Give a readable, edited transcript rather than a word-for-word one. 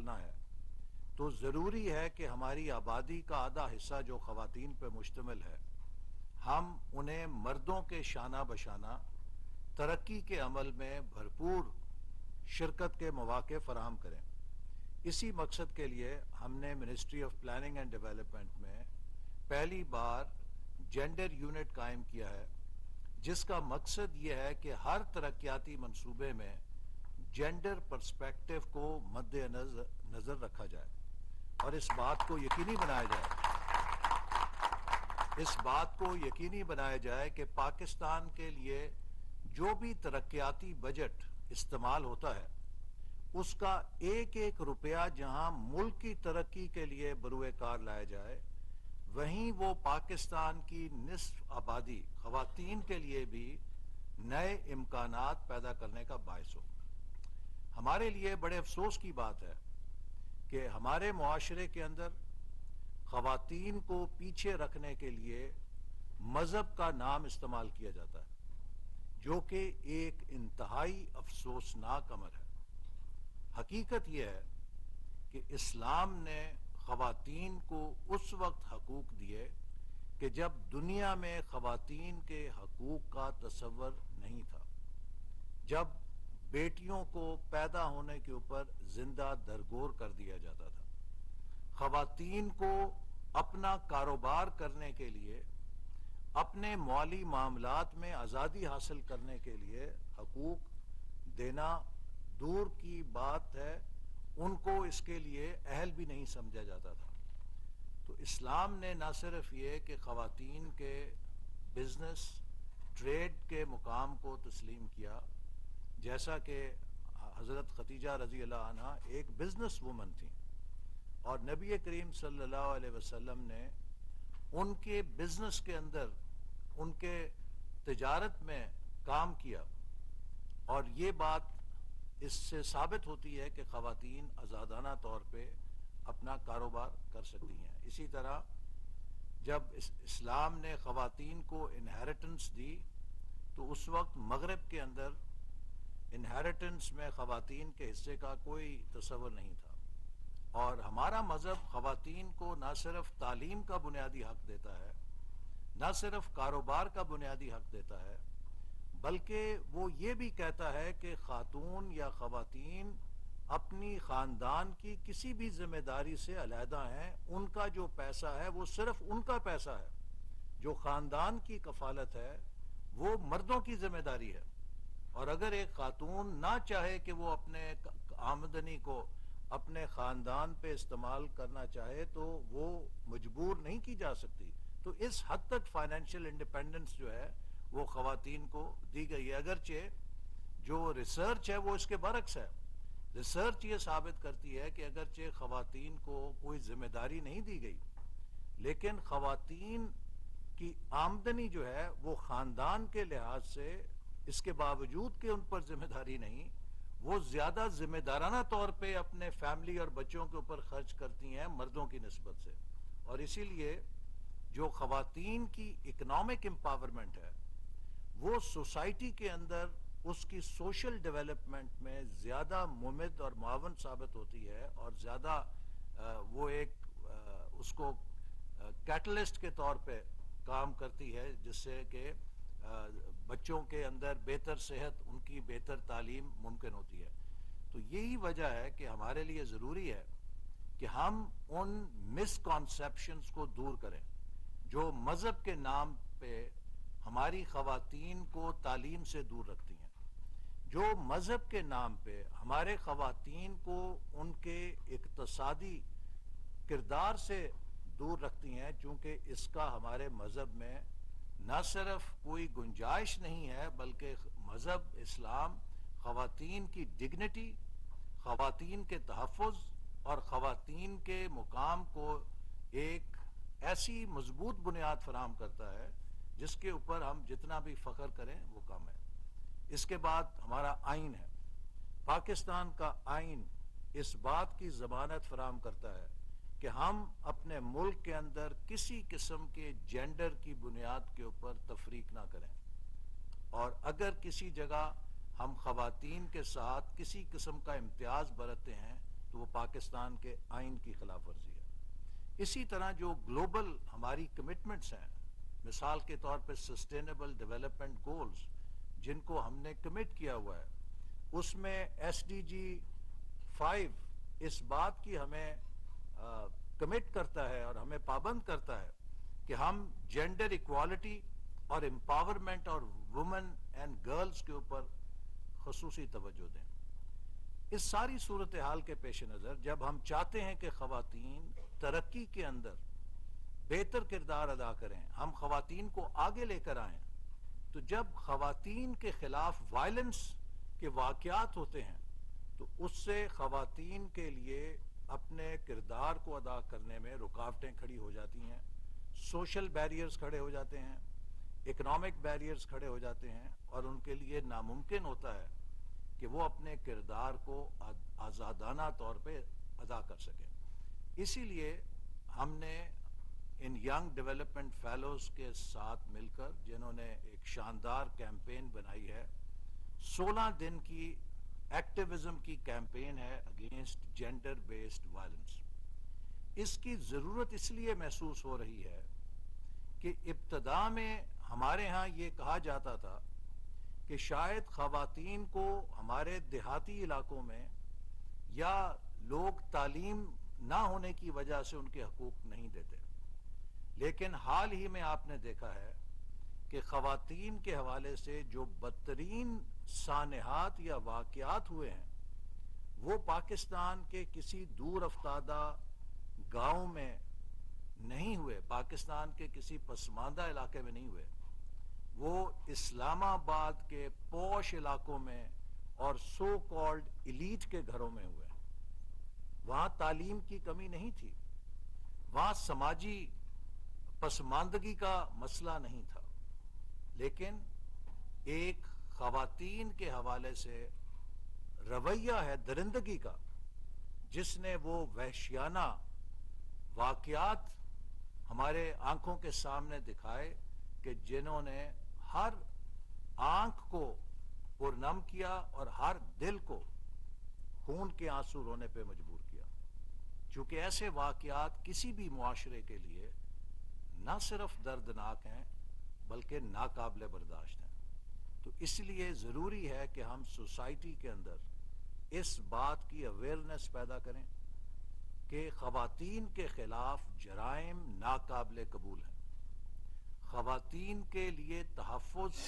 چلنا ہے تو ضروری ہے کہ ہماری آبادی کا آدھا حصہ جو خواتین پہ مشتمل ہے، ہم انہیں مردوں کے شانہ بشانہ ترقی کے عمل میں بھرپور شرکت کے مواقع فراہم کریں۔ اسی مقصد کے لیے ہم نے ministry of planning and development میں پہلی بار جینڈر یونٹ قائم کیا ہے، جس کا مقصد یہ ہے کہ ہر ترقیاتی منصوبے میں جینڈر پرسپیکٹو کو مد نظر رکھا جائے اور اس بات کو یقینی بنایا جائے کہ پاکستان کے لیے جو بھی ترقیاتی بجٹ استعمال ہوتا ہے اس کا ایک ایک روپیہ جہاں ملک کی ترقی کے لیے بروئے کار لایا جائے، وہیں وہ پاکستان کی نصف آبادی خواتین کے لیے بھی نئے امکانات پیدا کرنے کا باعث ہو۔ ہمارے لیے بڑے افسوس کی بات ہے کہ ہمارے معاشرے کے اندر خواتین کو پیچھے رکھنے کے لیے مذہب کا نام استعمال کیا جاتا ہے، جو کہ ایک انتہائی افسوسناک امر ہے۔ حقیقت یہ ہے کہ اسلام نے خواتین کو اس وقت حقوق دیے کہ جب دنیا میں خواتین کے حقوق کا تصور نہیں تھا، جب بیٹیوں کو پیدا ہونے کے اوپر زندہ درگور کر دیا جاتا تھا، خواتین کو اپنا کاروبار کرنے کے لیے، اپنے مالی معاملات میں آزادی حاصل کرنے کے لیے حقوق دینا دور کی بات ہے، ان کو اس کے لیے اہل بھی نہیں سمجھا جاتا تھا۔ تو اسلام نے نہ صرف یہ کہ خواتین کے بزنس ٹریڈ کے مقام کو تسلیم کیا، جیسا کہ حضرت خدیجہ رضی اللہ عنہ ایک بزنس وومن تھیں اور نبی کریم صلی اللہ علیہ وسلم نے ان کے بزنس کے اندر، ان کے تجارت میں کام کیا، اور یہ بات اس سے ثابت ہوتی ہے کہ خواتین آزادانہ طور پہ اپنا کاروبار کر سکتی ہیں۔ اسی طرح جب اسلام نے خواتین کو انہیریٹنس دی تو اس وقت مغرب کے اندر انہیریٹنس میں خواتین کے حصے کا کوئی تصور نہیں تھا، اور ہمارا مذہب خواتین کو نہ صرف تعلیم کا بنیادی حق دیتا ہے، نہ صرف کاروبار کا بنیادی حق دیتا ہے، بلکہ وہ یہ بھی کہتا ہے کہ خاتون یا خواتین اپنی خاندان کی کسی بھی ذمہ داری سے علیحدہ ہیں، ان کا جو پیسہ ہے وہ صرف ان کا پیسہ ہے، جو خاندان کی کفالت ہے وہ مردوں کی ذمہ داری ہے۔ اور اگر ایک خاتون نہ چاہے کہ وہ اپنے آمدنی کو اپنے خاندان پہ استعمال کرنا چاہے تو وہ مجبور نہیں کی جا سکتی۔ تو اس حد تک فائنینشیل انڈیپینڈنس جو ہے وہ خواتین کو دی گئی ہے، اگرچہ جو ریسرچ ہے وہ اس کے برعکس ہے۔ ریسرچ یہ ثابت کرتی ہے کہ اگرچہ خواتین کو کوئی ذمہ داری نہیں دی گئی، لیکن خواتین کی آمدنی جو ہے وہ خاندان کے لحاظ سے، اس کے باوجود کہ ان پر ذمہ داری نہیں، وہ زیادہ ذمہ دارانہ طور پہ اپنے فیملی اور بچوں کے اوپر خرچ کرتی ہیں مردوں کی نسبت سے۔ اور اسی لیے جو خواتین کی اکنامک امپاورمنٹ ہے وہ سوسائٹی کے اندر اس کی سوشل ڈیولپمنٹ میں زیادہ ممد اور معاون ثابت ہوتی ہے، اور زیادہ وہ ایک اس کو کیٹلسٹ کے طور پہ کام کرتی ہے، جس سے کہ بچوں کے اندر بہتر صحت، ان کی بہتر تعلیم ممکن ہوتی ہے۔ تو یہی وجہ ہے کہ ہمارے لیے ضروری ہے کہ ہم ان مسکنسیپشنز کو دور کریں جو مذہب کے نام پہ ہماری خواتین کو تعلیم سے دور رکھتی ہیں، جو مذہب کے نام پہ ہمارے خواتین کو ان کے اقتصادی کردار سے دور رکھتی ہیں، چونکہ اس کا ہمارے مذہب میں نہ صرف کوئی گنجائش نہیں ہے، بلکہ مذہب اسلام خواتین کی ڈگنیٹی، خواتین کے تحفظ اور خواتین کے مقام کو ایک ایسی مضبوط بنیاد فراہم کرتا ہے جس کے اوپر ہم جتنا بھی فخر کریں وہ کم ہے۔ اس کے بعد ہمارا آئین ہے۔ پاکستان کا آئین اس بات کی ضمانت فراہم کرتا ہے کہ ہم اپنے ملک کے اندر کسی قسم کے جینڈر کی بنیاد کے اوپر تفریق نہ کریں، اور اگر کسی جگہ ہم خواتین کے ساتھ کسی قسم کا امتیاز برتتے ہیں تو وہ پاکستان کے آئین کی خلاف ورزی ہے۔ اسی طرح جو گلوبل ہماری کمٹمنٹس ہیں، مثال کے طور پہ سسٹینیبل ڈیولپمنٹ گولز جن کو ہم نے کمٹ کیا ہوا ہے، اس میں ایس ڈی جی 5 اس بات کی ہمیں کمٹ کرتا ہے اور ہمیں پابند کرتا ہے کہ ہم جینڈر ایکوالٹی اور امپاورمنٹ اور وومن اینڈ گرلز کے اوپر خصوصی توجہ دیں۔ اس ساری صورتحال کے پیش نظر جب ہم چاہتے ہیں کہ خواتین ترقی کے اندر بہتر کردار ادا کریں، ہم خواتین کو آگے لے کر آئیں، تو جب خواتین کے خلاف وائلنس کے واقعات ہوتے ہیں تو اس سے خواتین کے لیے اپنے کردار کو ادا کرنے میں رکاوٹیں کھڑی ہو جاتی ہیں، سوشل بیریئرز کھڑے ہو جاتے ہیں، اکنامک بیریئرز کھڑے ہو جاتے ہیں، اور ان کے لیے ناممکن ہوتا ہے کہ وہ اپنے کردار کو آزادانہ طور پہ ادا کر سکیں۔ اسی لیے ہم نے ان ینگ ڈیولپمنٹ فیلوز کے ساتھ مل کر، جنہوں نے ایک شاندار کیمپین بنائی ہے، 16 دن کی ایکٹیوزم کی کیمپین ہے اگینسٹ جینڈر بیسڈ وائلنس۔ اس کی ضرورت اس لیے محسوس ہو رہی ہے کہ ابتدا میں ہمارے ہاں یہ کہا جاتا تھا کہ شاید خواتین کو ہمارے دیہاتی علاقوں میں یا لوگ تعلیم نہ ہونے کی وجہ سے ان کے حقوق نہیں دیتے، لیکن حال ہی میں آپ نے دیکھا ہے کہ خواتین کے حوالے سے جو بدترین سانحات یا واقعات ہوئے ہیں وہ پاکستان کے کسی دور افتادہ گاؤں میں نہیں ہوئے، پاکستان کے کسی پسماندہ علاقے میں نہیں ہوئے، وہ اسلام آباد کے پوش علاقوں میں اور سو کالڈ ایلیٹ کے گھروں میں ہوئے۔ وہاں تعلیم کی کمی نہیں تھی، وہاں سماجی پسماندگی کا مسئلہ نہیں تھا، لیکن ایک خواتین کے حوالے سے رویہ ہے درندگی کا، جس نے وہ وحشیانہ واقعات ہمارے آنکھوں کے سامنے دکھائے کہ جنہوں نے ہر آنکھ کو پرنم کیا اور ہر دل کو خون کے آنسو رونے پہ مجبور کیا، چونکہ ایسے واقعات کسی بھی معاشرے کے لیے نہ صرف دردناک ہیں بلکہ ناقابل برداشت ہیں۔ تو اس لیے ضروری ہے کہ ہم سوسائٹی کے اندر اس بات کی اویئرنیس پیدا کریں کہ خواتین کے خلاف جرائم ناقابل قبول ہیں، خواتین کے لیے تحفظ